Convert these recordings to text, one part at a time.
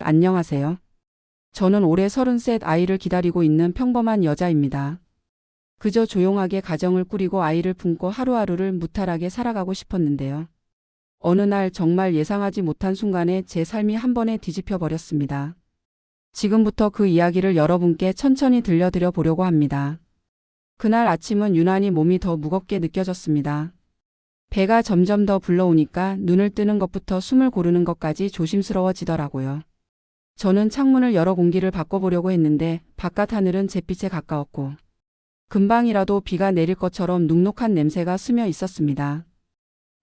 안녕하세요. 저는 올해 33 아이를 기다리고 있는 평범한 여자입니다. 그저 조용하게 가정을 꾸리고 아이를 품고 하루하루를 무탈하게 살아가고 싶었는데요. 어느 날 정말 예상하지 못한 순간에 제 삶이 한 번에 뒤집혀 버렸습니다. 지금부터 그 이야기를 여러분께 천천히 들려드려 보려고 합니다. 그날 아침은 유난히 몸이 더 무겁게 느껴졌습니다. 배가 점점 더 불러오니까 눈을 뜨는 것부터 숨을 고르는 것까지 조심스러워지더라고요. 저는 창문을 열어 공기를 바꿔보려고 했는데 바깥 하늘은 잿빛에 가까웠고 금방이라도 비가 내릴 것처럼 눅눅한 냄새가 스며 있었습니다.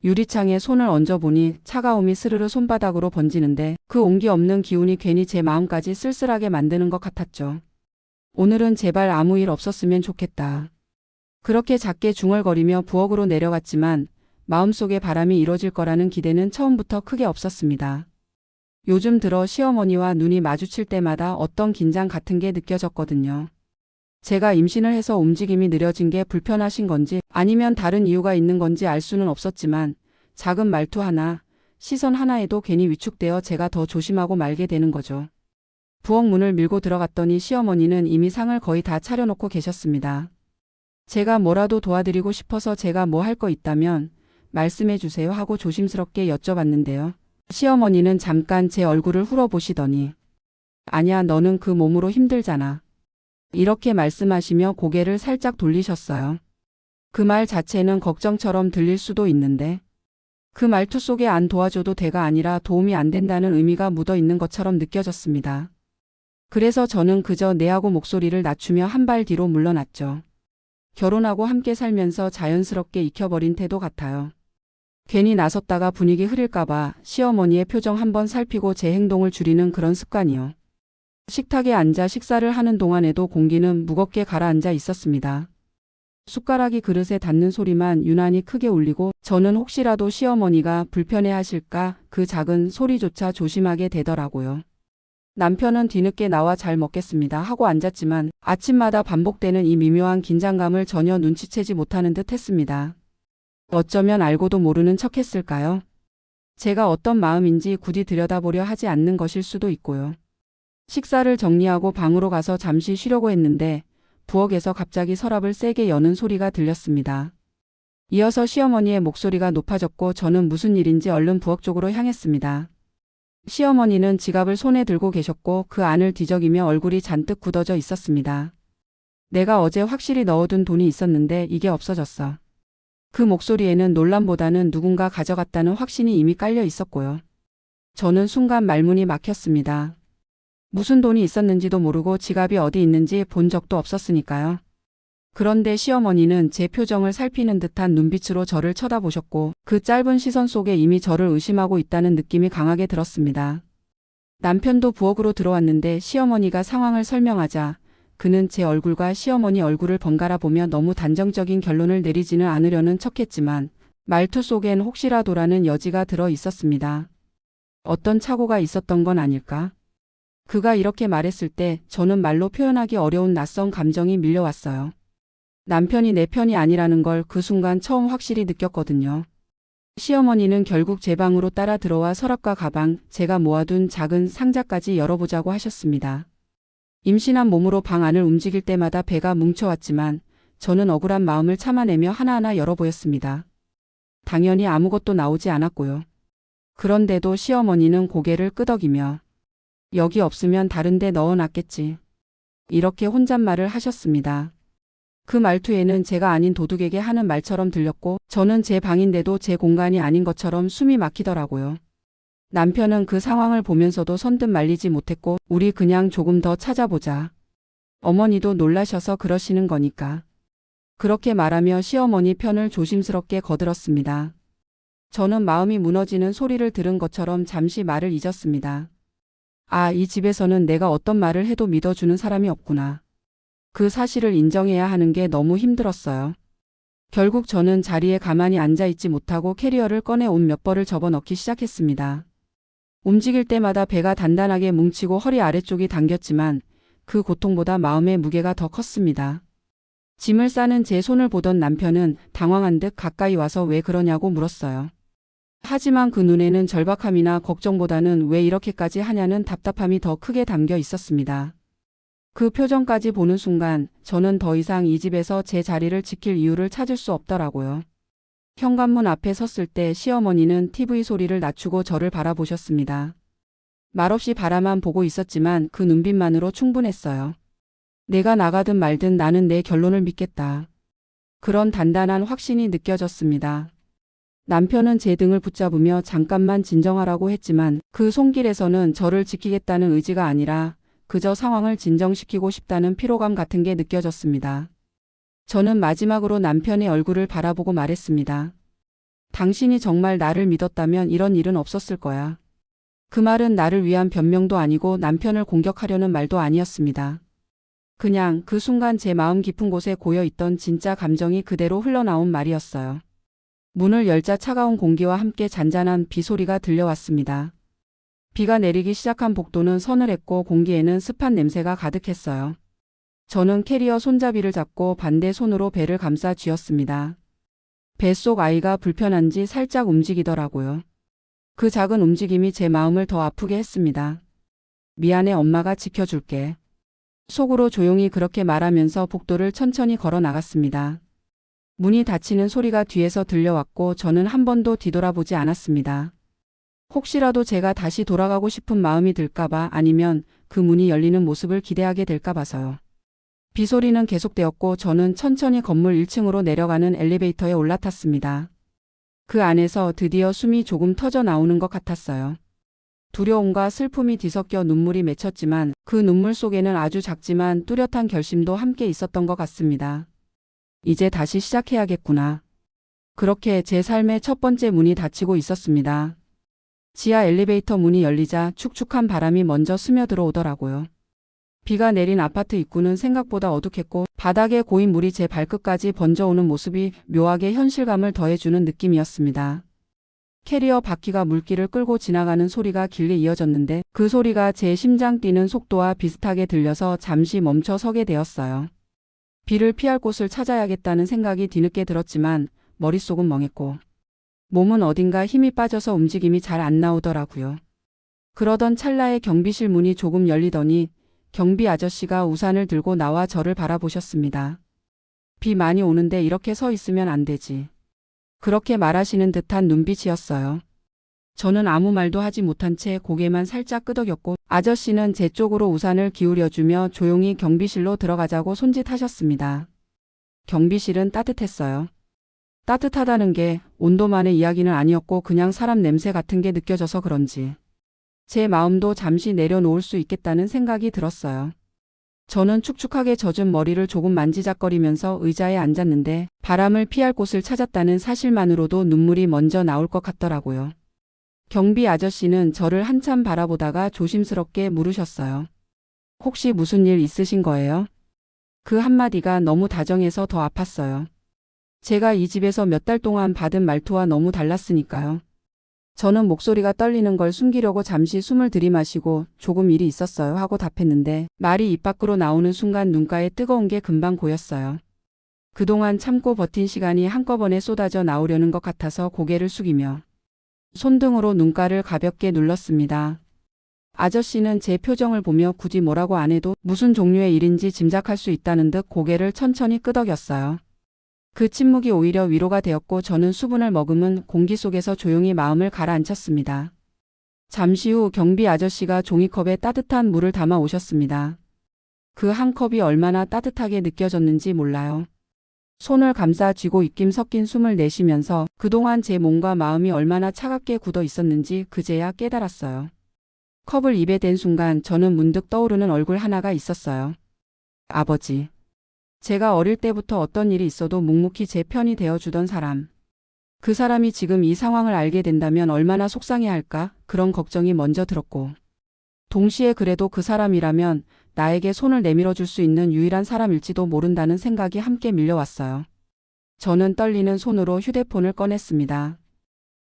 유리창에 손을 얹어보니 차가움이 스르르 손바닥으로 번지는데 그 온기 없는 기운이 괜히 제 마음까지 쓸쓸하게 만드는 것 같았죠. 오늘은 제발 아무 일 없었으면 좋겠다. 그렇게 작게 중얼거리며 부엌으로 내려갔지만 마음속에 바람이 이뤄질 거라는 기대는 처음부터 크게 없었습니다. 요즘 들어 시어머니와 눈이 마주칠 때마다 어떤 긴장 같은 게 느껴졌거든요. 제가 임신을 해서 움직임이 느려진 게 불편하신 건지 아니면 다른 이유가 있는 건지 알 수는 없었지만 작은 말투 하나, 시선 하나에도 괜히 위축되어 제가 더 조심하고 말게 되는 거죠. 부엌 문을 밀고 들어갔더니 시어머니는 이미 상을 거의 다 차려놓고 계셨습니다. 제가 뭐라도 도와드리고 싶어서 제가 뭐 할 거 있다면 말씀해 주세요 하고 조심스럽게 여쭤봤는데요. 시어머니는 잠깐 제 얼굴을 훑어보시더니 아니야, 너는 그 몸으로 힘들잖아. 이렇게 말씀하시며 고개를 살짝 돌리셨어요. 그 말 자체는 걱정처럼 들릴 수도 있는데 그 말투 속에 안 도와줘도 돼가 아니라 도움이 안 된다는 의미가 묻어 있는 것처럼 느껴졌습니다. 그래서 저는 그저 내하고 목소리를 낮추며 한 발 뒤로 물러났죠. 결혼하고 함께 살면서 자연스럽게 익혀버린 태도 같아요. 괜히 나섰다가 분위기 흐릴까봐 시어머니의 표정 한번 살피고 제 행동을 줄이는 그런 습관이요. 식탁에 앉아 식사를 하는 동안에도 공기는 무겁게 가라앉아 있었습니다. 숟가락이 그릇에 닿는 소리만 유난히 크게 울리고 저는 혹시라도 시어머니가 불편해하실까 그 작은 소리조차 조심하게 되더라고요. 남편은 뒤늦게 나와 잘 먹겠습니다 하고 앉았지만 아침마다 반복되는 이 미묘한 긴장감을 전혀 눈치채지 못하는 듯 했습니다. 어쩌면 알고도 모르는 척 했을까요? 제가 어떤 마음인지 굳이 들여다보려 하지 않는 것일 수도 있고요. 식사를 정리하고 방으로 가서 잠시 쉬려고 했는데 부엌에서 갑자기 서랍을 세게 여는 소리가 들렸습니다. 이어서 시어머니의 목소리가 높아졌고 저는 무슨 일인지 얼른 부엌 쪽으로 향했습니다. 시어머니는 지갑을 손에 들고 계셨고 그 안을 뒤적이며 얼굴이 잔뜩 굳어져 있었습니다. 내가 어제 확실히 넣어둔 돈이 있었는데 이게 없어졌어. 그 목소리에는 놀람보다는 누군가 가져갔다는 확신이 이미 깔려 있었고요. 저는 순간 말문이 막혔습니다. 무슨 돈이 있었는지도 모르고 지갑이 어디 있는지 본 적도 없었으니까요. 그런데 시어머니는 제 표정을 살피는 듯한 눈빛으로 저를 쳐다보셨고 그 짧은 시선 속에 이미 저를 의심하고 있다는 느낌이 강하게 들었습니다. 남편도 부엌으로 들어왔는데 시어머니가 상황을 설명하자 그는 제 얼굴과 시어머니 얼굴을 번갈아 보며 너무 단정적인 결론을 내리지는 않으려는 척했지만 말투 속엔 혹시라도라는 여지가 들어 있었습니다. 어떤 착오가 있었던 건 아닐까? 그가 이렇게 말했을 때 저는 말로 표현하기 어려운 낯선 감정이 밀려왔어요. 남편이 내 편이 아니라는 걸 그 순간 처음 확실히 느꼈거든요. 시어머니는 결국 제 방으로 따라 들어와 서랍과 가방, 제가 모아둔 작은 상자까지 열어보자고 하셨습니다. 임신한 몸으로 방 안을 움직일 때마다 배가 뭉쳐왔지만 저는 억울한 마음을 참아내며 하나하나 열어보였습니다. 당연히 아무것도 나오지 않았고요. 그런데도 시어머니는 고개를 끄덕이며 여기 없으면 다른 데 넣어놨겠지. 이렇게 혼잣말을 하셨습니다. 그 말투에는 제가 아닌 도둑에게 하는 말처럼 들렸고 저는 제 방인데도 제 공간이 아닌 것처럼 숨이 막히더라고요. 남편은 그 상황을 보면서도 선뜻 말리지 못했고 우리 그냥 조금 더 찾아보자. 어머니도 놀라셔서 그러시는 거니까. 그렇게 말하며 시어머니 편을 조심스럽게 거들었습니다. 저는 마음이 무너지는 소리를 들은 것처럼 잠시 말을 잊었습니다. 아, 이 집에서는 내가 어떤 말을 해도 믿어주는 사람이 없구나. 그 사실을 인정해야 하는 게 너무 힘들었어요. 결국 저는 자리에 가만히 앉아있지 못하고 캐리어를 꺼내 옷 몇 벌을 접어넣기 시작했습니다. 움직일 때마다 배가 단단하게 뭉치고 허리 아래쪽이 당겼지만 그 고통보다 마음의 무게가 더 컸습니다. 짐을 싸는 제 손을 보던 남편은 당황한 듯 가까이 와서 왜 그러냐고 물었어요. 하지만 그 눈에는 절박함이나 걱정보다는 왜 이렇게까지 하냐는 답답함이 더 크게 담겨 있었습니다. 그 표정까지 보는 순간 저는 더 이상 이 집에서 제 자리를 지킬 이유를 찾을 수 없더라고요. 현관문 앞에 섰을 때 시어머니는 TV 소리를 낮추고 저를 바라보셨습니다. 말없이 바라만 보고 있었지만 그 눈빛만으로 충분했어요. 내가 나가든 말든 나는 내 결론을 믿겠다. 그런 단단한 확신이 느껴졌습니다. 남편은 제 등을 붙잡으며 잠깐만 진정하라고 했지만 그 손길에서는 저를 지키겠다는 의지가 아니라 그저 상황을 진정시키고 싶다는 피로감 같은 게 느껴졌습니다. 저는 마지막으로 남편의 얼굴을 바라보고 말했습니다. 당신이 정말 나를 믿었다면 이런 일은 없었을 거야. 그 말은 나를 위한 변명도 아니고 남편을 공격하려는 말도 아니었습니다. 그냥 그 순간 제 마음 깊은 곳에 고여있던 진짜 감정이 그대로 흘러나온 말이었어요. 문을 열자 차가운 공기와 함께 잔잔한 비 소리가 들려왔습니다. 비가 내리기 시작한 복도는 서늘했고 공기에는 습한 냄새가 가득했어요. 저는 캐리어 손잡이를 잡고 반대 손으로 배를 감싸 쥐었습니다. 뱃속 아이가 불편한지 살짝 움직이더라고요. 그 작은 움직임이 제 마음을 더 아프게 했습니다. 미안해, 엄마가 지켜줄게. 속으로 조용히 그렇게 말하면서 복도를 천천히 걸어 나갔습니다. 문이 닫히는 소리가 뒤에서 들려왔고 저는 한 번도 뒤돌아보지 않았습니다. 혹시라도 제가 다시 돌아가고 싶은 마음이 들까봐 아니면 그 문이 열리는 모습을 기대하게 될까 봐서요. 비소리는 계속되었고 저는 천천히 건물 1층으로 내려가는 엘리베이터에 올라탔습니다. 그 안에서 드디어 숨이 조금 터져 나오는 것 같았어요. 두려움과 슬픔이 뒤섞여 눈물이 맺혔지만 그 눈물 속에는 아주 작지만 뚜렷한 결심도 함께 있었던 것 같습니다. 이제 다시 시작해야겠구나. 그렇게 제 삶의 첫 번째 문이 닫히고 있었습니다. 지하 엘리베이터 문이 열리자 축축한 바람이 먼저 스며들어 오더라고요. 비가 내린 아파트 입구는 생각보다 어둑했고 바닥에 고인 물이 제 발끝까지 번져오는 모습이 묘하게 현실감을 더해주는 느낌이었습니다. 캐리어 바퀴가 물길을 끌고 지나가는 소리가 길게 이어졌는데 그 소리가 제 심장 뛰는 속도와 비슷하게 들려서 잠시 멈춰 서게 되었어요. 비를 피할 곳을 찾아야겠다는 생각이 뒤늦게 들었지만 머릿속은 멍했고 몸은 어딘가 힘이 빠져서 움직임이 잘 안 나오더라고요. 그러던 찰나에 경비실 문이 조금 열리더니 경비 아저씨가 우산을 들고 나와 저를 바라보셨습니다. 비 많이 오는데 이렇게 서 있으면 안 되지. 그렇게 말하시는 듯한 눈빛이었어요. 저는 아무 말도 하지 못한 채 고개만 살짝 끄덕였고 아저씨는 제 쪽으로 우산을 기울여주며 조용히 경비실로 들어가자고 손짓하셨습니다. 경비실은 따뜻했어요. 따뜻하다는 게 온도만의 이야기는 아니었고 그냥 사람 냄새 같은 게 느껴져서 그런지 제 마음도 잠시 내려놓을 수 있겠다는 생각이 들었어요. 저는 축축하게 젖은 머리를 조금 만지작거리면서 의자에 앉았는데 바람을 피할 곳을 찾았다는 사실만으로도 눈물이 먼저 나올 것 같더라고요. 경비 아저씨는 저를 한참 바라보다가 조심스럽게 물으셨어요. 혹시 무슨 일 있으신 거예요? 그 한마디가 너무 다정해서 더 아팠어요. 제가 이 집에서 몇 달 동안 받은 말투와 너무 달랐으니까요. 저는 목소리가 떨리는 걸 숨기려고 잠시 숨을 들이마시고 조금 일이 있었어요 하고 답했는데 말이 입 밖으로 나오는 순간 눈가에 뜨거운 게 금방 고였어요. 그동안 참고 버틴 시간이 한꺼번에 쏟아져 나오려는 것 같아서 고개를 숙이며 손등으로 눈가를 가볍게 눌렀습니다. 아저씨는 제 표정을 보며 굳이 뭐라고 안 해도 무슨 종류의 일인지 짐작할 수 있다는 듯 고개를 천천히 끄덕였어요. 그 침묵이 오히려 위로가 되었고 저는 수분을 머금은 공기 속에서 조용히 마음을 가라앉혔습니다. 잠시 후 경비 아저씨가 종이컵에 따뜻한 물을 담아 오셨습니다. 그 한 컵이 얼마나 따뜻하게 느껴졌는지 몰라요. 손을 감싸 쥐고 입김 섞인 숨을 내쉬면서 그동안 제 몸과 마음이 얼마나 차갑게 굳어 있었는지 그제야 깨달았어요. 컵을 입에 댄 순간 저는 문득 떠오르는 얼굴 하나가 있었어요. 아버지. 제가 어릴 때부터 어떤 일이 있어도 묵묵히 제 편이 되어주던 사람. 그 사람이 지금 이 상황을 알게 된다면 얼마나 속상해할까 그런 걱정이 먼저 들었고 동시에 그래도 그 사람이라면 나에게 손을 내밀어 줄 수 있는 유일한 사람일지도 모른다는 생각이 함께 밀려왔어요. 저는 떨리는 손으로 휴대폰을 꺼냈습니다.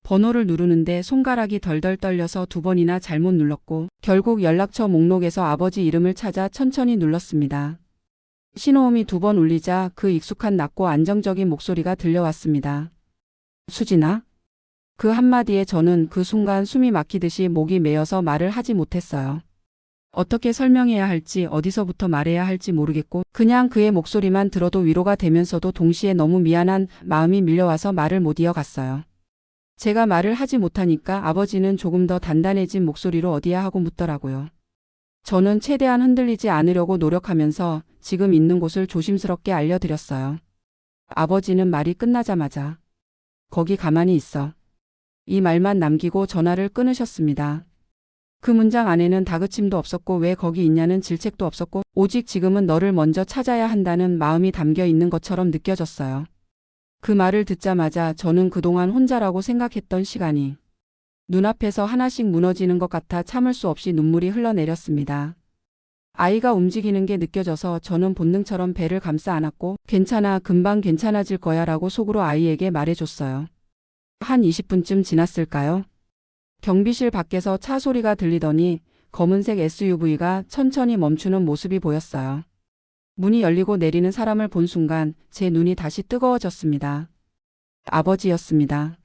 번호를 누르는데 손가락이 덜덜 떨려서 2번이나 잘못 눌렀고 결국 연락처 목록에서 아버지 이름을 찾아 천천히 눌렀습니다. 신호음이 2번 울리자 그 익숙한 낮고 안정적인 목소리가 들려왔습니다. 수진아? 그 한마디에 저는 그 순간 숨이 막히듯이 목이 메어서 말을 하지 못했어요. 어떻게 설명해야 할지 어디서부터 말해야 할지 모르겠고 그냥 그의 목소리만 들어도 위로가 되면서도 동시에 너무 미안한 마음이 밀려와서 말을 못 이어갔어요. 제가 말을 하지 못하니까 아버지는 조금 더 단단해진 목소리로 어디야 하고 묻더라고요. 저는 최대한 흔들리지 않으려고 노력하면서 지금 있는 곳을 조심스럽게 알려드렸어요. 아버지는 말이 끝나자마자 거기 가만히 있어. 이 말만 남기고 전화를 끊으셨습니다. 그 문장 안에는 다그침도 없었고 왜 거기 있냐는 질책도 없었고 오직 지금은 너를 먼저 찾아야 한다는 마음이 담겨 있는 것처럼 느껴졌어요. 그 말을 듣자마자 저는 그동안 혼자라고 생각했던 시간이 눈앞에서 하나씩 무너지는 것 같아 참을 수 없이 눈물이 흘러내렸습니다. 아이가 움직이는 게 느껴져서 저는 본능처럼 배를 감싸 안았고 괜찮아, 금방 괜찮아질 거야 라고 속으로 아이에게 말해줬어요. 한 20분쯤 지났을까요? 경비실 밖에서 차 소리가 들리더니 검은색 SUV가 천천히 멈추는 모습이 보였어요. 문이 열리고 내리는 사람을 본 순간 제 눈이 다시 뜨거워졌습니다. 아버지였습니다.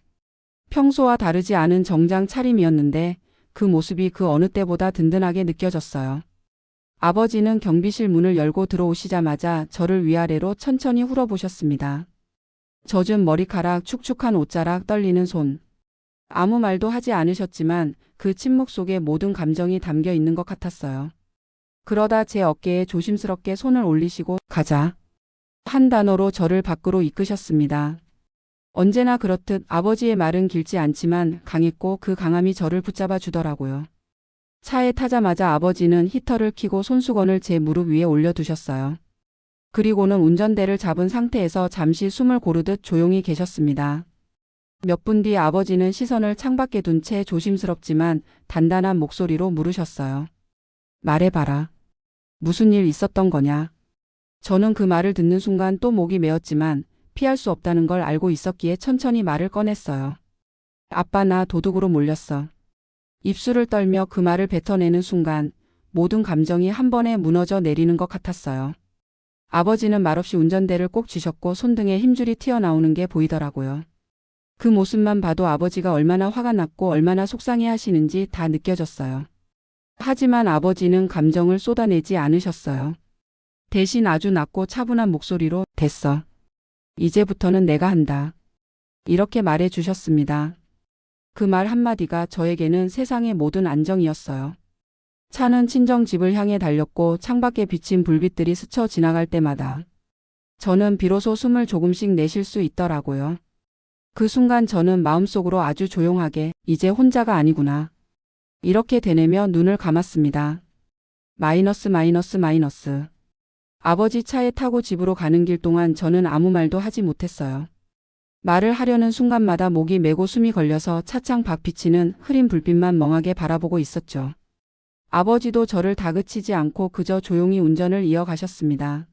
평소와 다르지 않은 정장 차림이었는데 그 모습이 그 어느 때보다 든든하게 느껴졌어요. 아버지는 경비실 문을 열고 들어오시자마자 저를 위아래로 천천히 훑어보셨습니다. 젖은 머리카락, 축축한 옷자락, 떨리는 손. 아무 말도 하지 않으셨지만 그 침묵 속에 모든 감정이 담겨 있는 것 같았어요. 그러다 제 어깨에 조심스럽게 손을 올리시고 가자. 한 단어로 저를 밖으로 이끄셨습니다. 언제나 그렇듯 아버지의 말은 길지 않지만 강했고 그 강함이 저를 붙잡아 주더라고요. 차에 타자마자 아버지는 히터를 켜고 손수건을 제 무릎 위에 올려두셨어요. 그리고는 운전대를 잡은 상태에서 잠시 숨을 고르듯 조용히 계셨습니다. 몇 분 뒤 아버지는 시선을 창밖에 둔 채 조심스럽지만 단단한 목소리로 물으셨어요. 말해봐라. 무슨 일 있었던 거냐? 저는 그 말을 듣는 순간 또 목이 메었지만 피할 수 없다는 걸 알고 있었기에 천천히 말을 꺼냈어요. 아빠, 나 도둑으로 몰렸어. 입술을 떨며 그 말을 뱉어내는 순간 모든 감정이 한 번에 무너져 내리는 것 같았어요. 아버지는 말없이 운전대를 꼭 쥐셨고 손등에 힘줄이 튀어나오는 게 보이더라고요. 그 모습만 봐도 아버지가 얼마나 화가 났고 얼마나 속상해 하시는지 다 느껴졌어요. 하지만 아버지는 감정을 쏟아내지 않으셨어요. 대신 아주 낮고 차분한 목소리로 됐어. 이제부터는 내가 한다. 이렇게 말해 주셨습니다. 그 말 한마디가 저에게는 세상의 모든 안정이었어요. 차는 친정집을 향해 달렸고 창밖에 비친 불빛들이 스쳐 지나갈 때마다 저는 비로소 숨을 조금씩 내쉴 수 있더라고요. 그 순간 저는 마음속으로 아주 조용하게 이제 혼자가 아니구나. 이렇게 되뇌며 눈을 감았습니다. 마이너스. 아버지 차에 타고 집으로 가는 길 동안 저는 아무 말도 하지 못했어요. 말을 하려는 순간마다 목이 메고 숨이 걸려서 차창 밖 비치는 흐린 불빛만 멍하게 바라보고 있었죠. 아버지도 저를 다그치지 않고 그저 조용히 운전을 이어가셨습니다.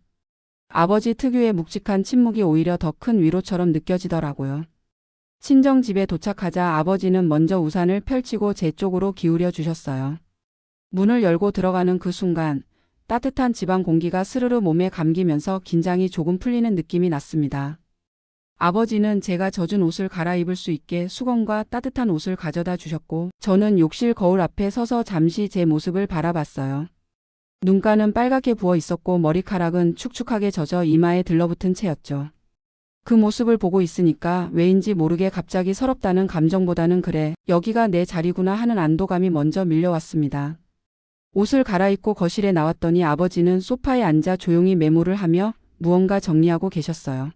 아버지 특유의 묵직한 침묵이 오히려 더 큰 위로처럼 느껴지더라고요. 친정집에 도착하자 아버지는 먼저 우산을 펼치고 제 쪽으로 기울여 주셨어요. 문을 열고 들어가는 그 순간 따뜻한 집안 공기가 스르르 몸에 감기면서 긴장이 조금 풀리는 느낌이 났습니다. 아버지는 제가 젖은 옷을 갈아입을 수 있게 수건과 따뜻한 옷을 가져다 주셨고 저는 욕실 거울 앞에 서서 잠시 제 모습을 바라봤어요. 눈가는 빨갛게 부어 있었고 머리카락은 축축하게 젖어 이마에 들러붙은 채였죠. 그 모습을 보고 있으니까 왜인지 모르게 갑자기 서럽다는 감정보다는 그래, 여기가 내 자리구나 하는 안도감이 먼저 밀려왔습니다. 옷을 갈아입고 거실에 나왔더니 아버지는 소파에 앉아 조용히 메모를 하며 무언가 정리하고 계셨어요.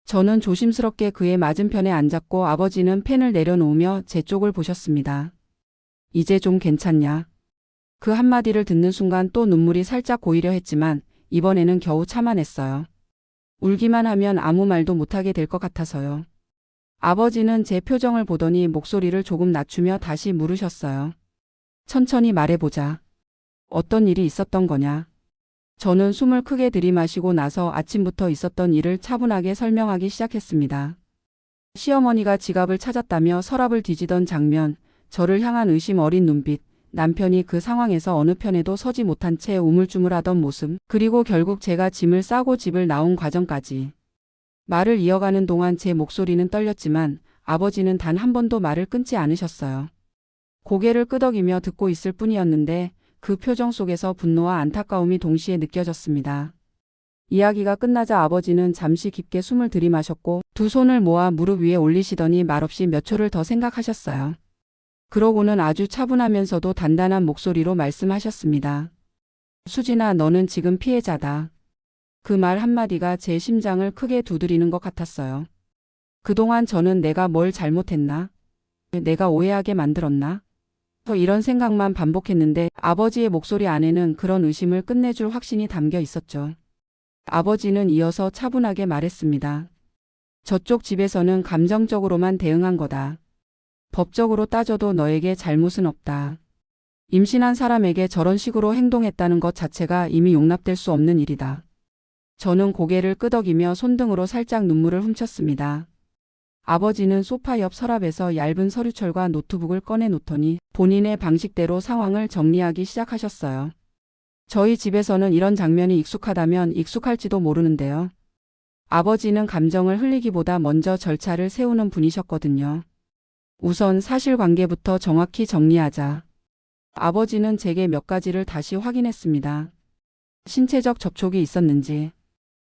저는 조심스럽게 그의 맞은편에 앉았고 아버지는 펜을 내려놓으며 제 쪽을 보셨습니다. 이제 좀 괜찮냐? 그 한마디를 듣는 순간 또 눈물이 살짝 고이려 했지만 이번에는 겨우 참아냈어요. 울기만 하면 아무 말도 못하게 될 것 같아서요. 아버지는 제 표정을 보더니 목소리를 조금 낮추며 다시 물으셨어요. 천천히 말해보자. 어떤 일이 있었던 거냐? 저는 숨을 크게 들이마시고 나서 아침부터 있었던 일을 차분하게 설명하기 시작했습니다. 시어머니가 지갑을 찾았다며 서랍을 뒤지던 장면, 저를 향한 의심 어린 눈빛, 남편이 그 상황에서 어느 편에도 서지 못한 채 우물쭈물하던 모습, 그리고 결국 제가 짐을 싸고 집을 나온 과정까지. 말을 이어가는 동안 제 목소리는 떨렸지만 아버지는 단 한 번도 말을 끊지 않으셨어요. 고개를 끄덕이며 듣고 있을 뿐이었는데 그 표정 속에서 분노와 안타까움이 동시에 느껴졌습니다. 이야기가 끝나자 아버지는 잠시 깊게 숨을 들이마셨고 두 손을 모아 무릎 위에 올리시더니 말없이 몇 초를 더 생각하셨어요. 그러고는 아주 차분하면서도 단단한 목소리로 말씀하셨습니다. 수진아, 너는 지금 피해자다. 그 말 한마디가 제 심장을 크게 두드리는 것 같았어요. 그동안 저는 내가 뭘 잘못했나? 내가 오해하게 만들었나? 이런 생각만 반복했는데 아버지의 목소리 안에는 그런 의심을 끝내줄 확신이 담겨 있었죠. 아버지는 이어서 차분하게 말했습니다. 저쪽 집에서는 감정적으로만 대응한 거다. 법적으로 따져도 너에게 잘못은 없다. 임신한 사람에게 저런 식으로 행동했다는 것 자체가 이미 용납될 수 없는 일이다. 저는 고개를 끄덕이며 손등으로 살짝 눈물을 훔쳤습니다. 아버지는 소파 옆 서랍에서 얇은 서류철과 노트북을 꺼내 놓더니 본인의 방식대로 상황을 정리하기 시작하셨어요. 저희 집에서는 이런 장면이 익숙하다면 익숙할지도 모르는데요. 아버지는 감정을 흘리기보다 먼저 절차를 세우는 분이셨거든요. 우선 사실관계부터 정확히 정리하자. 아버지는 제게 몇 가지를 다시 확인했습니다. 신체적 접촉이 있었는지,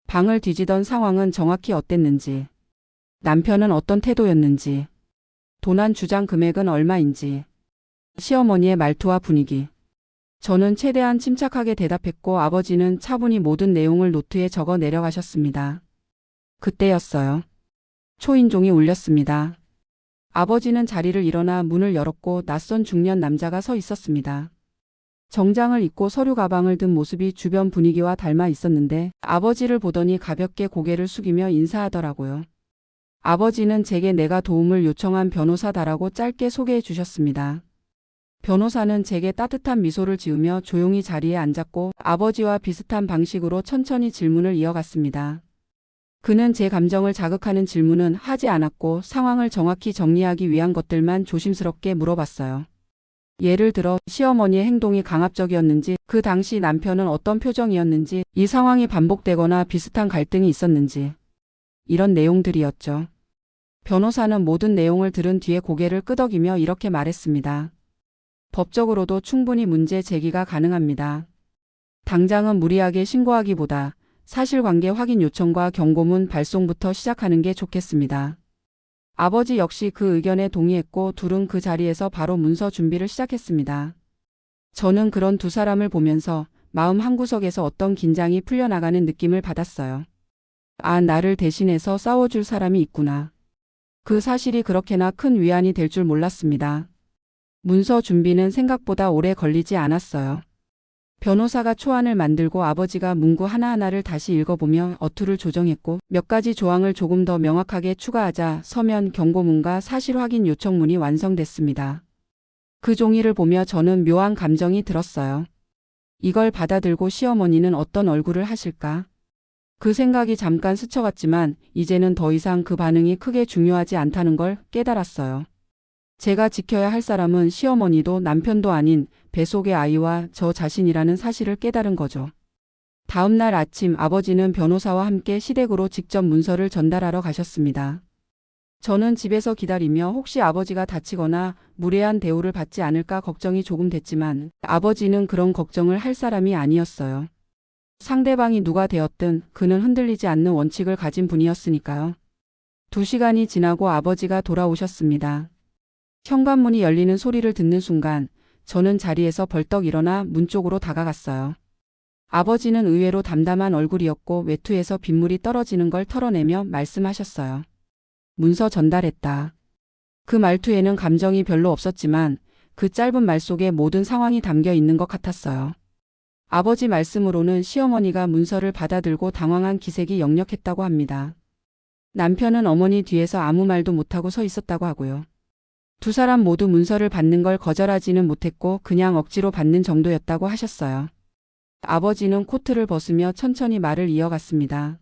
방을 뒤지던 상황은 정확히 어땠는지, 남편은 어떤 태도였는지, 도난 주장 금액은 얼마인지, 시어머니의 말투와 분위기. 저는 최대한 침착하게 대답했고 아버지는 차분히 모든 내용을 노트에 적어 내려가셨습니다. 그때였어요. 초인종이 울렸습니다. 아버지는 자리를 일어나 문을 열었고 낯선 중년 남자가 서 있었습니다. 정장을 입고 서류 가방을 든 모습이 주변 분위기와 닮아 있었는데 아버지를 보더니 가볍게 고개를 숙이며 인사하더라고요. 아버지는 제게 내가 도움을 요청한 변호사다라고 짧게 소개해 주셨습니다. 변호사는 제게 따뜻한 미소를 지으며 조용히 자리에 앉았고 아버지와 비슷한 방식으로 천천히 질문을 이어갔습니다. 그는 제 감정을 자극하는 질문은 하지 않았고 상황을 정확히 정리하기 위한 것들만 조심스럽게 물어봤어요. 예를 들어 시어머니의 행동이 강압적이었는지, 그 당시 남편은 어떤 표정이었는지, 이 상황이 반복되거나 비슷한 갈등이 있었는지, 이런 내용들이었죠. 변호사는 모든 내용을 들은 뒤에 고개를 끄덕이며 이렇게 말했습니다. 법적으로도 충분히 문제 제기가 가능합니다. 당장은 무리하게 신고하기보다 사실관계 확인 요청과 경고문 발송부터 시작하는 게 좋겠습니다. 아버지 역시 그 의견에 동의했고 둘은 그 자리에서 바로 문서 준비를 시작했습니다. 저는 그런 두 사람을 보면서 마음 한구석에서 어떤 긴장이 풀려나가는 느낌을 받았어요. 아, 나를 대신해서 싸워줄 사람이 있구나. 그 사실이 그렇게나 큰 위안이 될 줄 몰랐습니다. 문서 준비는 생각보다 오래 걸리지 않았어요. 변호사가 초안을 만들고 아버지가 문구 하나하나를 다시 읽어보며 어투를 조정했고 몇 가지 조항을 조금 더 명확하게 추가하자 서면 경고문과 사실 확인 요청문이 완성됐습니다. 그 종이를 보며 저는 묘한 감정이 들었어요. 이걸 받아들고 시어머니는 어떤 얼굴을 하실까? 그 생각이 잠깐 스쳐갔지만 이제는 더 이상 그 반응이 크게 중요하지 않다는 걸 깨달았어요. 제가 지켜야 할 사람은 시어머니도 남편도 아닌 뱃속의 아이와 저 자신이라는 사실을 깨달은 거죠. 다음 날 아침 아버지는 변호사와 함께 시댁으로 직접 문서를 전달하러 가셨습니다. 저는 집에서 기다리며 혹시 아버지가 다치거나 무례한 대우를 받지 않을까 걱정이 조금 됐지만 아버지는 그런 걱정을 할 사람이 아니었어요. 상대방이 누가 되었든 그는 흔들리지 않는 원칙을 가진 분이었으니까요. 2시간이 지나고 아버지가 돌아오셨습니다. 현관문이 열리는 소리를 듣는 순간 저는 자리에서 벌떡 일어나 문 쪽으로 다가갔어요. 아버지는 의외로 담담한 얼굴이었고 외투에서 빗물이 떨어지는 걸 털어내며 말씀하셨어요. 문서 전달했다. 그 말투에는 감정이 별로 없었지만 그 짧은 말 속에 모든 상황이 담겨 있는 것 같았어요. 아버지 말씀으로는 시어머니가 문서를 받아들고 당황한 기색이 역력했다고 합니다. 남편은 어머니 뒤에서 아무 말도 못하고 서 있었다고 하고요. 두 사람 모두 문서를 받는 걸 거절하지는 못했고 그냥 억지로 받는 정도였다고 하셨어요. 아버지는 코트를 벗으며 천천히 말을 이어갔습니다.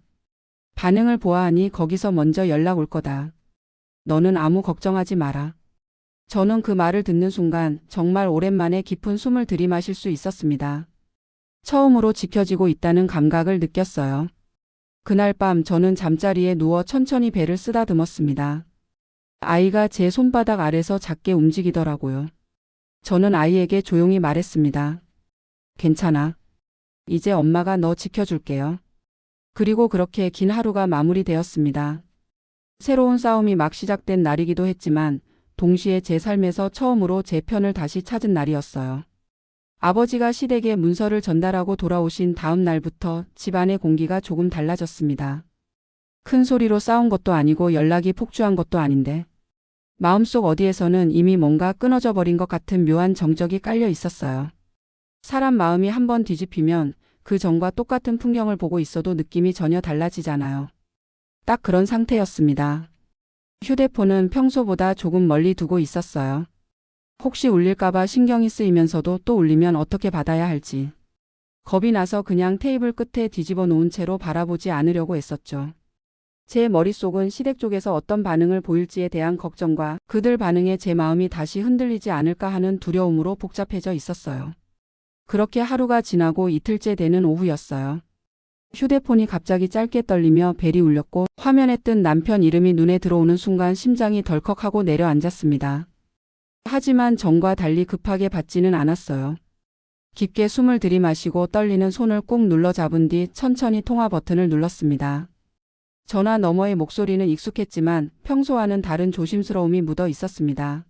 반응을 보아하니 거기서 먼저 연락 올 거다. 너는 아무 걱정하지 마라. 저는 그 말을 듣는 순간 정말 오랜만에 깊은 숨을 들이마실 수 있었습니다. 처음으로 지켜지고 있다는 감각을 느꼈어요. 그날 밤 저는 잠자리에 누워 천천히 배를 쓰다듬었습니다. 아이가 제 손바닥 아래서 작게 움직이더라고요. 저는 아이에게 조용히 말했습니다. 괜찮아. 이제 엄마가 너 지켜줄게요. 그리고 그렇게 긴 하루가 마무리되었습니다. 새로운 싸움이 막 시작된 날이기도 했지만 동시에 제 삶에서 처음으로 제 편을 다시 찾은 날이었어요. 아버지가 시댁에 문서를 전달하고 돌아오신 다음 날부터 집안의 공기가 조금 달라졌습니다. 큰 소리로 싸운 것도 아니고 연락이 폭주한 것도 아닌데 마음속 어디에서는 이미 뭔가 끊어져 버린 것 같은 묘한 정적이 깔려 있었어요. 사람 마음이 한번 뒤집히면 그 전과 똑같은 풍경을 보고 있어도 느낌이 전혀 달라지잖아요. 딱 그런 상태였습니다. 휴대폰은 평소보다 조금 멀리 두고 있었어요. 혹시 울릴까봐 신경이 쓰이면서도 또 울리면 어떻게 받아야 할지. 겁이 나서 그냥 테이블 끝에 뒤집어 놓은 채로 바라보지 않으려고 했었죠. 제 머릿속은 시댁 쪽에서 어떤 반응을 보일지에 대한 걱정과 그들 반응에 제 마음이 다시 흔들리지 않을까 하는 두려움으로 복잡해져 있었어요. 그렇게 하루가 지나고 이틀째 되는 오후였어요. 휴대폰이 갑자기 짧게 떨리며 벨이 울렸고 화면에 뜬 남편 이름이 눈에 들어오는 순간 심장이 덜컥하고 내려앉았습니다. 하지만 전과 달리 급하게 받지는 않았어요. 깊게 숨을 들이마시고 떨리는 손을 꾹 눌러 잡은 뒤 천천히 통화 버튼을 눌렀습니다. 전화 너머의 목소리는 익숙했지만 평소와는 다른 조심스러움이 묻어 있었습니다.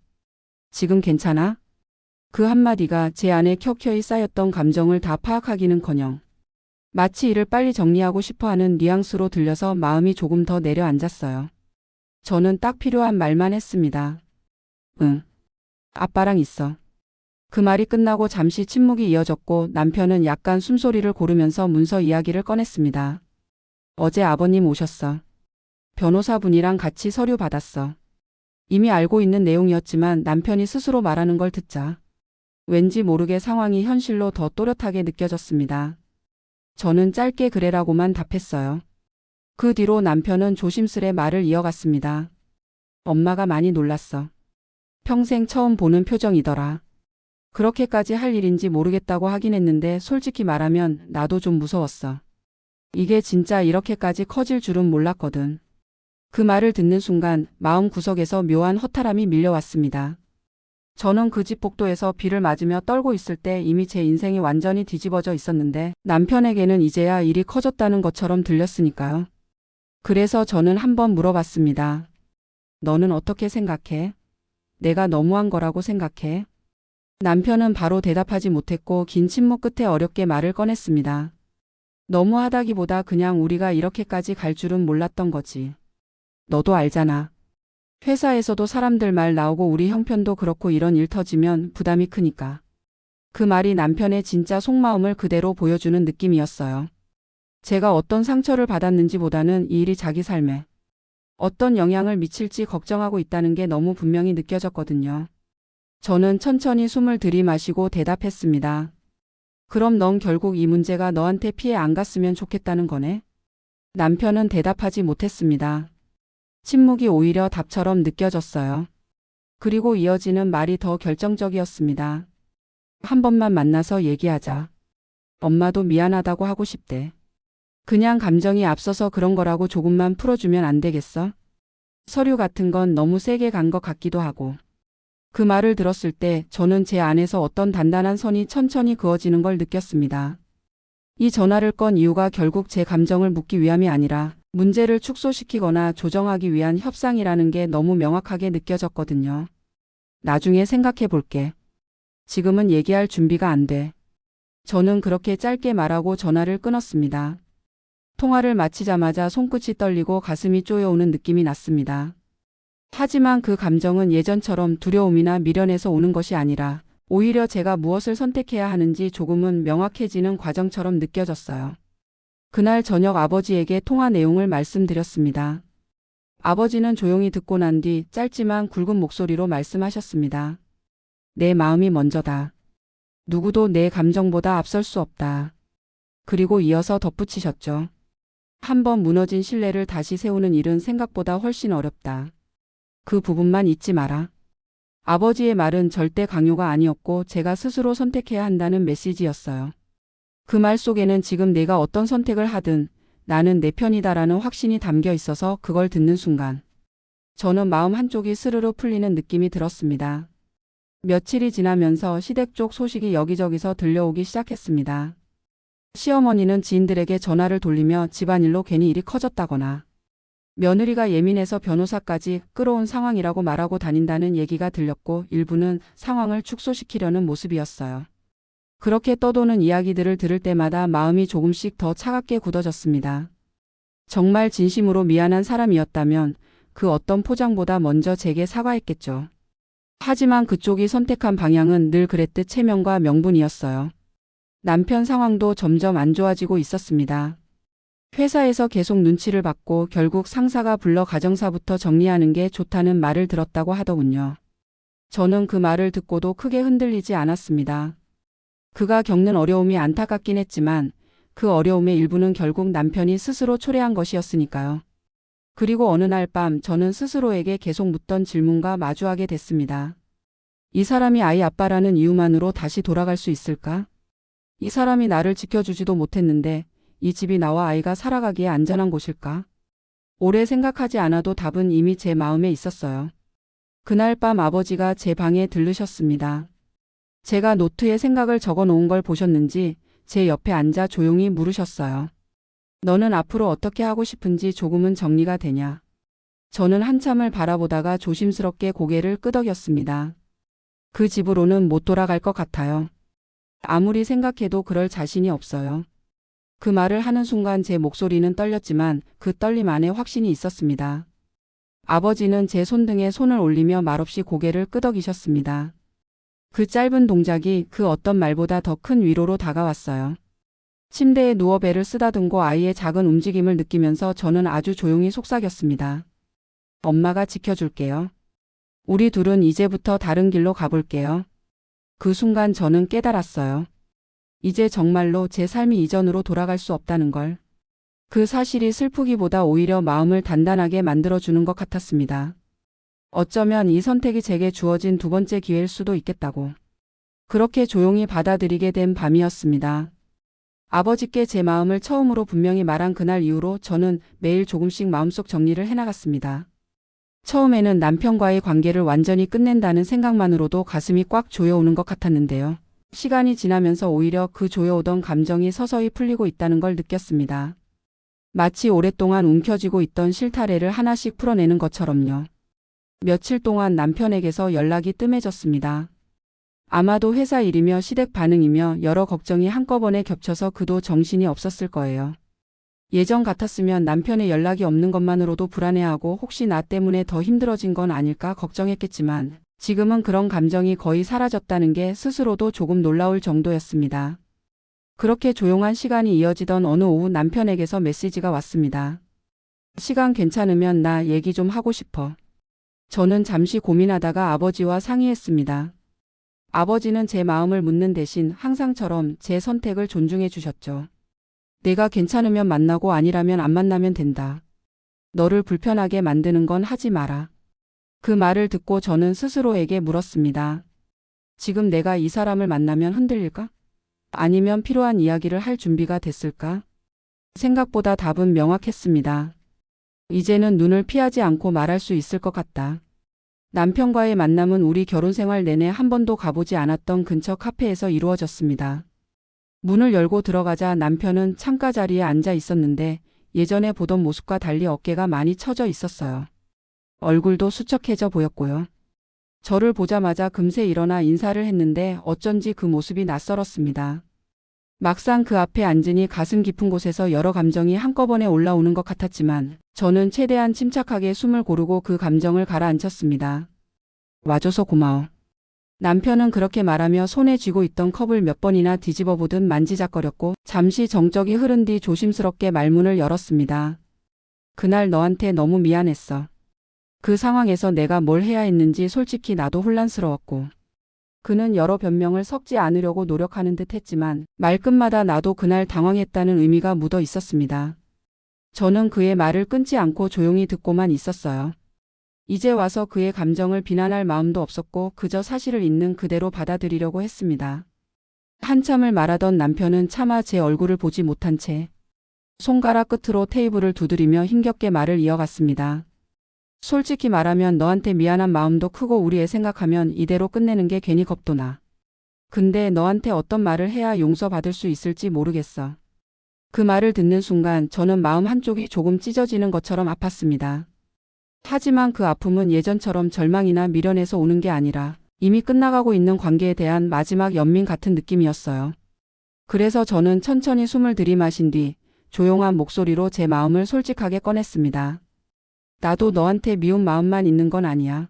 지금 괜찮아? 그 한마디가 제 안에 켜켜이 쌓였던 감정을 다 파악하기는커녕 마치 이를 빨리 정리하고 싶어하는 뉘앙스로 들려서 마음이 조금 더 내려앉았어요. 저는 딱 필요한 말만 했습니다. 응. 아빠랑 있어. 그 말이 끝나고 잠시 침묵이 이어졌고 남편은 약간 숨소리를 고르면서 문서 이야기를 꺼냈습니다. 어제 아버님 오셨어. 변호사분이랑 같이 서류 받았어. 이미 알고 있는 내용이었지만 남편이 스스로 말하는 걸 듣자 왠지 모르게 상황이 현실로 더 또렷하게 느껴졌습니다. 저는 짧게 그래라고만 답했어요. 그 뒤로 남편은 조심스레 말을 이어갔습니다. 엄마가 많이 놀랐어. 평생 처음 보는 표정이더라. 그렇게까지 할 일인지 모르겠다고 하긴 했는데 솔직히 말하면 나도 좀 무서웠어. 이게 진짜 이렇게까지 커질 줄은 몰랐거든. 그 말을 듣는 순간 마음 구석에서 묘한 허탈함이 밀려왔습니다. 저는 그 집 복도에서 비를 맞으며 떨고 있을 때 이미 제 인생이 완전히 뒤집어져 있었는데 남편에게는 이제야 일이 커졌다는 것처럼 들렸으니까요. 그래서 저는 한번 물어봤습니다. 너는 어떻게 생각해? 내가 너무한 거라고 생각해? 남편은 바로 대답하지 못했고 긴 침묵 끝에 어렵게 말을 꺼냈습니다. 너무하다기보다 그냥 우리가 이렇게까지 갈 줄은 몰랐던 거지. 너도 알잖아. 회사에서도 사람들 말 나오고 우리 형편도 그렇고 이런 일 터지면 부담이 크니까. 그 말이 남편의 진짜 속마음을 그대로 보여주는 느낌이었어요. 제가 어떤 상처를 받았는지보다는 이 일이 자기 삶에 어떤 영향을 미칠지 걱정하고 있다는 게 너무 분명히 느껴졌거든요. 저는 천천히 숨을 들이마시고 대답했습니다. 그럼 넌 결국 이 문제가 너한테 피해 안 갔으면 좋겠다는 거네? 남편은 대답하지 못했습니다. 침묵이 오히려 답처럼 느껴졌어요. 그리고 이어지는 말이 더 결정적이었습니다. 한 번만 만나서 얘기하자. 엄마도 미안하다고 하고 싶대. 그냥 감정이 앞서서 그런 거라고 조금만 풀어주면 안 되겠어? 서류 같은 건 너무 세게 간 것 같기도 하고. 그 말을 들었을 때 저는 제 안에서 어떤 단단한 선이 천천히 그어지는 걸 느꼈습니다. 이 전화를 건 이유가 결국 제 감정을 묻기 위함이 아니라 문제를 축소시키거나 조정하기 위한 협상이라는 게 너무 명확하게 느껴졌거든요. 나중에 생각해 볼게. 지금은 얘기할 준비가 안 돼. 저는 그렇게 짧게 말하고 전화를 끊었습니다. 통화를 마치자마자 손끝이 떨리고 가슴이 쪼여오는 느낌이 났습니다. 하지만 그 감정은 예전처럼 두려움이나 미련에서 오는 것이 아니라 오히려 제가 무엇을 선택해야 하는지 조금은 명확해지는 과정처럼 느껴졌어요. 그날 저녁 아버지에게 통화 내용을 말씀드렸습니다. 아버지는 조용히 듣고 난 뒤 짧지만 굵은 목소리로 말씀하셨습니다. 내 마음이 먼저다. 누구도 내 감정보다 앞설 수 없다. 그리고 이어서 덧붙이셨죠. 한번 무너진 신뢰를 다시 세우는 일은 생각보다 훨씬 어렵다. 그 부분만 잊지 마라. 아버지의 말은 절대 강요가 아니었고 제가 스스로 선택해야 한다는 메시지였어요. 그 말 속에는 지금 내가 어떤 선택을 하든 나는 내 편이다라는 확신이 담겨 있어서 그걸 듣는 순간 저는 마음 한쪽이 스르르 풀리는 느낌이 들었습니다. 며칠이 지나면서 시댁 쪽 소식이 여기저기서 들려오기 시작했습니다. 시어머니는 지인들에게 전화를 돌리며 집안일로 괜히 일이 커졌다거나 며느리가 예민해서 변호사까지 끌어온 상황이라고 말하고 다닌다는 얘기가 들렸고 일부는 상황을 축소시키려는 모습이었어요. 그렇게 떠도는 이야기들을 들을 때마다 마음이 조금씩 더 차갑게 굳어졌습니다. 정말 진심으로 미안한 사람이었다면 그 어떤 포장보다 먼저 제게 사과했겠죠. 하지만 그쪽이 선택한 방향은 늘 그랬듯 체면과 명분이었어요. 남편 상황도 점점 안 좋아지고 있었습니다. 회사에서 계속 눈치를 받고 결국 상사가 불러 가정사부터 정리하는 게 좋다는 말을 들었다고 하더군요. 저는 그 말을 듣고도 크게 흔들리지 않았습니다. 그가 겪는 어려움이 안타깝긴 했지만 그 어려움의 일부는 결국 남편이 스스로 초래한 것이었으니까요. 그리고 어느 날 밤 저는 스스로에게 계속 묻던 질문과 마주하게 됐습니다. 이 사람이 아이 아빠라는 이유만으로 다시 돌아갈 수 있을까? 이 사람이 나를 지켜주지도 못했는데 이 집이 나와 아이가 살아가기에 안전한 곳일까? 오래 생각하지 않아도 답은 이미 제 마음에 있었어요. 그날 밤 아버지가 제 방에 들르셨습니다. 제가 노트에 생각을 적어 놓은 걸 보셨는지 제 옆에 앉아 조용히 물으셨어요. 너는 앞으로 어떻게 하고 싶은지 조금은 정리가 되냐? 저는 한참을 바라보다가 조심스럽게 고개를 끄덕였습니다. 그 집으로는 못 돌아갈 것 같아요. 아무리 생각해도 그럴 자신이 없어요. 그 말을 하는 순간 제 목소리는 떨렸지만 그 떨림 안에 확신이 있었습니다. 아버지는 제 손등에 손을 올리며 말없이 고개를 끄덕이셨습니다. 그 짧은 동작이 그 어떤 말보다 더 큰 위로로 다가왔어요. 침대에 누워 배를 쓰다듬고 아이의 작은 움직임을 느끼면서 저는 아주 조용히 속삭였습니다. 엄마가 지켜줄게요. 우리 둘은 이제부터 다른 길로 가볼게요. 그 순간 저는 깨달았어요. 이제 정말로 제 삶이 이전으로 돌아갈 수 없다는 걸. 그 사실이 슬프기보다 오히려 마음을 단단하게 만들어주는 것 같았습니다. 어쩌면 이 선택이 제게 주어진 두 번째 기회일 수도 있겠다고. 그렇게 조용히 받아들이게 된 밤이었습니다. 아버지께 제 마음을 처음으로 분명히 말한 그날 이후로 저는 매일 조금씩 마음속 정리를 해나갔습니다. 처음에는 남편과의 관계를 완전히 끝낸다는 생각만으로도 가슴이 꽉 조여오는 것 같았는데요. 시간이 지나면서 오히려 그 조여오던 감정이 서서히 풀리고 있다는 걸 느꼈습니다. 마치 오랫동안 움켜쥐고 있던 실타래를 하나씩 풀어내는 것처럼요. 며칠 동안 남편에게서 연락이 뜸해졌습니다. 아마도 회사 일이며 시댁 반응이며 여러 걱정이 한꺼번에 겹쳐서 그도 정신이 없었을 거예요. 예전 같았으면 남편의 연락이 없는 것만으로도 불안해하고 혹시 나 때문에 더 힘들어진 건 아닐까 걱정했겠지만 지금은 그런 감정이 거의 사라졌다는 게 스스로도 조금 놀라울 정도였습니다. 그렇게 조용한 시간이 이어지던 어느 오후 남편에게서 메시지가 왔습니다. 시간 괜찮으면 나 얘기 좀 하고 싶어. 저는 잠시 고민하다가 아버지와 상의했습니다. 아버지는 제 마음을 묻는 대신 항상처럼 제 선택을 존중해 주셨죠. 내가 괜찮으면 만나고 아니라면 안 만나면 된다. 너를 불편하게 만드는 건 하지 마라. 그 말을 듣고 저는 스스로에게 물었습니다. 지금 내가 이 사람을 만나면 흔들릴까? 아니면 필요한 이야기를 할 준비가 됐을까? 생각보다 답은 명확했습니다. 이제는 눈을 피하지 않고 말할 수 있을 것 같다. 남편과의 만남은 우리 결혼 생활 내내 한 번도 가보지 않았던 근처 카페에서 이루어졌습니다. 문을 열고 들어가자 남편은 창가 자리에 앉아 있었는데 예전에 보던 모습과 달리 어깨가 많이 처져 있었어요. 얼굴도 수척해져 보였고요. 저를 보자마자 금세 일어나 인사를 했는데 어쩐지 그 모습이 낯설었습니다. 막상 그 앞에 앉으니 가슴 깊은 곳에서 여러 감정이 한꺼번에 올라오는 것 같았지만 저는 최대한 침착하게 숨을 고르고 그 감정을 가라앉혔습니다. 와줘서 고마워. 남편은 그렇게 말하며 손에 쥐고 있던 컵을 몇 번이나 뒤집어 보듯 만지작거렸고 잠시 정적이 흐른 뒤 조심스럽게 말문을 열었습니다. 그날 너한테 너무 미안했어. 그 상황에서 내가 뭘 해야 했는지 솔직히 나도 혼란스러웠고. 그는 여러 변명을 섞지 않으려고 노력하는 듯 했지만 말끝마다 나도 그날 당황했다는 의미가 묻어 있었습니다. 저는 그의 말을 끊지 않고 조용히 듣고만 있었어요. 이제 와서 그의 감정을 비난할 마음도 없었고 그저 사실을 있는 그대로 받아들이려고 했습니다. 한참을 말하던 남편은 차마 제 얼굴을 보지 못한 채 손가락 끝으로 테이블을 두드리며 힘겹게 말을 이어갔습니다. 솔직히 말하면 너한테 미안한 마음도 크고 우리 애 생각하면 이대로 끝내는 게 괜히 겁도 나. 근데 너한테 어떤 말을 해야 용서받을 수 있을지 모르겠어. 그 말을 듣는 순간 저는 마음 한쪽이 조금 찢어지는 것처럼 아팠습니다. 하지만 그 아픔은 예전처럼 절망이나 미련에서 오는 게 아니라 이미 끝나가고 있는 관계에 대한 마지막 연민 같은 느낌이었어요. 그래서 저는 천천히 숨을 들이마신 뒤 조용한 목소리로 제 마음을 솔직하게 꺼냈습니다. 나도 너한테 미운 마음만 있는 건 아니야.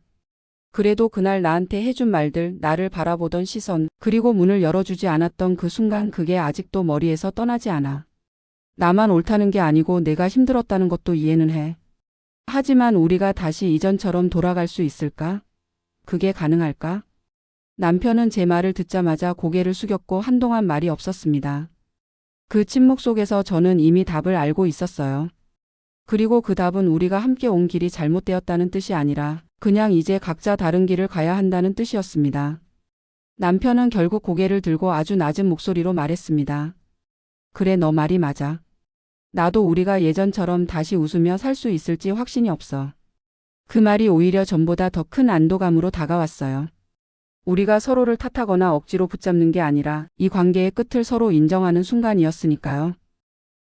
그래도 그날 나한테 해준 말들, 나를 바라보던 시선, 그리고 문을 열어주지 않았던 그 순간 그게 아직도 머리에서 떠나지 않아. 나만 옳다는 게 아니고 내가 힘들었다는 것도 이해는 해. 하지만 우리가 다시 이전처럼 돌아갈 수 있을까? 그게 가능할까? 남편은 제 말을 듣자마자 고개를 숙였고 한동안 말이 없었습니다. 그 침묵 속에서 저는 이미 답을 알고 있었어요. 그리고 그 답은 우리가 함께 온 길이 잘못되었다는 뜻이 아니라 그냥 이제 각자 다른 길을 가야 한다는 뜻이었습니다. 남편은 결국 고개를 들고 아주 낮은 목소리로 말했습니다. 그래, 너 말이 맞아. 나도 우리가 예전처럼 다시 웃으며 살 수 있을지 확신이 없어. 그 말이 오히려 전보다 더 큰 안도감으로 다가왔어요. 우리가 서로를 탓하거나 억지로 붙잡는 게 아니라 이 관계의 끝을 서로 인정하는 순간이었으니까요.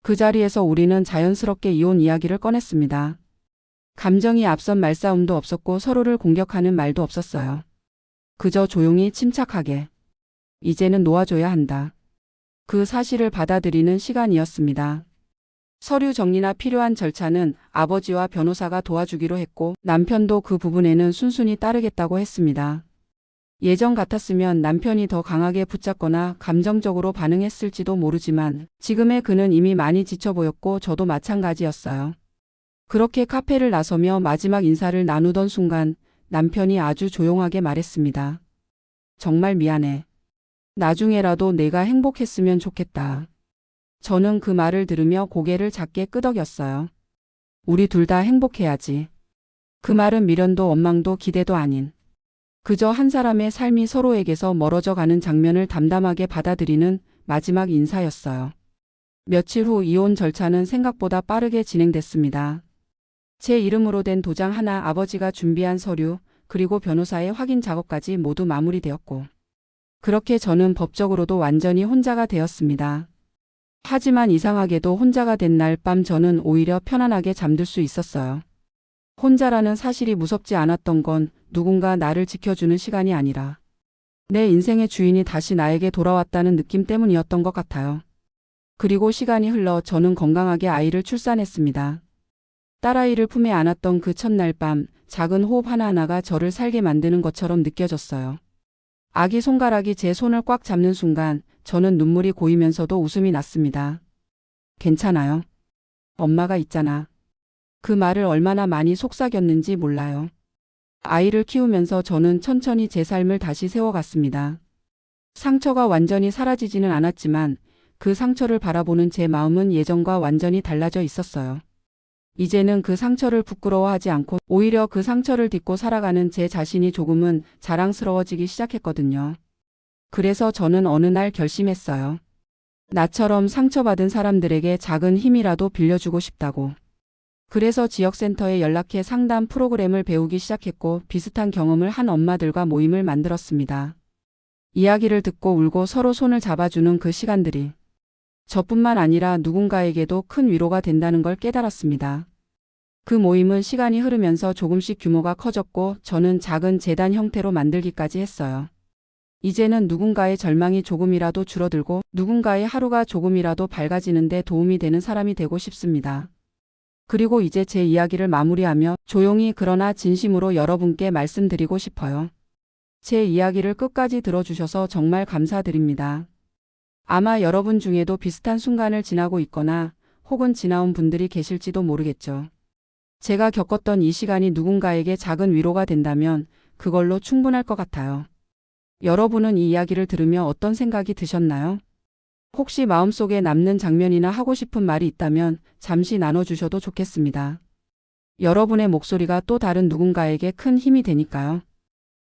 그 자리에서 우리는 자연스럽게 이혼 이야기를 꺼냈습니다. 감정이 앞선 말싸움도 없었고 서로를 공격하는 말도 없었어요. 그저 조용히 침착하게. 이제는 놓아줘야 한다. 그 사실을 받아들이는 시간이었습니다. 서류 정리나 필요한 절차는 아버지와 변호사가 도와주기로 했고 남편도 그 부분에는 순순히 따르겠다고 했습니다. 예전 같았으면 남편이 더 강하게 붙잡거나 감정적으로 반응했을지도 모르지만 지금의 그는 이미 많이 지쳐 보였고 저도 마찬가지였어요. 그렇게 카페를 나서며 마지막 인사를 나누던 순간 남편이 아주 조용하게 말했습니다. 정말 미안해. 나중에라도 내가 행복했으면 좋겠다. 저는 그 말을 들으며 고개를 작게 끄덕였어요. 우리 둘 다 행복해야지. 그 말은 미련도 원망도 기대도 아닌 그저 한 사람의 삶이 서로에게서 멀어져 가는 장면을 담담하게 받아들이는 마지막 인사였어요. 며칠 후 이혼 절차는 생각보다 빠르게 진행됐습니다. 제 이름으로 된 도장 하나, 아버지가 준비한 서류, 그리고 변호사의 확인 작업까지 모두 마무리되었고 그렇게 저는 법적으로도 완전히 혼자가 되었습니다. 하지만 이상하게도 혼자가 된 날 밤 저는 오히려 편안하게 잠들 수 있었어요. 혼자라는 사실이 무섭지 않았던 건 누군가 나를 지켜주는 시간이 아니라 내 인생의 주인이 다시 나에게 돌아왔다는 느낌 때문이었던 것 같아요. 그리고 시간이 흘러 저는 건강하게 아이를 출산했습니다. 딸아이를 품에 안았던 그 첫날 밤, 작은 호흡 하나하나가 저를 살게 만드는 것처럼 느껴졌어요. 아기 손가락이 제 손을 꽉 잡는 순간 저는 눈물이 고이면서도 웃음이 났습니다. 괜찮아요. 엄마가 있잖아. 그 말을 얼마나 많이 속삭였는지 몰라요. 아이를 키우면서 저는 천천히 제 삶을 다시 세워갔습니다. 상처가 완전히 사라지지는 않았지만 그 상처를 바라보는 제 마음은 예전과 완전히 달라져 있었어요. 이제는 그 상처를 부끄러워하지 않고 오히려 그 상처를 딛고 살아가는 제 자신이 조금은 자랑스러워지기 시작했거든요. 그래서 저는 어느 날 결심했어요. 나처럼 상처받은 사람들에게 작은 힘이라도 빌려주고 싶다고. 그래서 지역센터에 연락해 상담 프로그램을 배우기 시작했고 비슷한 경험을 한 엄마들과 모임을 만들었습니다. 이야기를 듣고 울고 서로 손을 잡아주는 그 시간들이 저뿐만 아니라 누군가에게도 큰 위로가 된다는 걸 깨달았습니다. 그 모임은 시간이 흐르면서 조금씩 규모가 커졌고 저는 작은 재단 형태로 만들기까지 했어요. 이제는 누군가의 절망이 조금이라도 줄어들고 누군가의 하루가 조금이라도 밝아지는 데 도움이 되는 사람이 되고 싶습니다. 그리고 이제 제 이야기를 마무리하며 조용히 그러나 진심으로 여러분께 말씀드리고 싶어요. 제 이야기를 끝까지 들어주셔서 정말 감사드립니다. 아마 여러분 중에도 비슷한 순간을 지나고 있거나 혹은 지나온 분들이 계실지도 모르겠죠. 제가 겪었던 이 시간이 누군가에게 작은 위로가 된다면 그걸로 충분할 것 같아요. 여러분은 이 이야기를 들으며 어떤 생각이 드셨나요? 혹시 마음속에 남는 장면이나 하고 싶은 말이 있다면 잠시 나눠주셔도 좋겠습니다. 여러분의 목소리가 또 다른 누군가에게 큰 힘이 되니까요.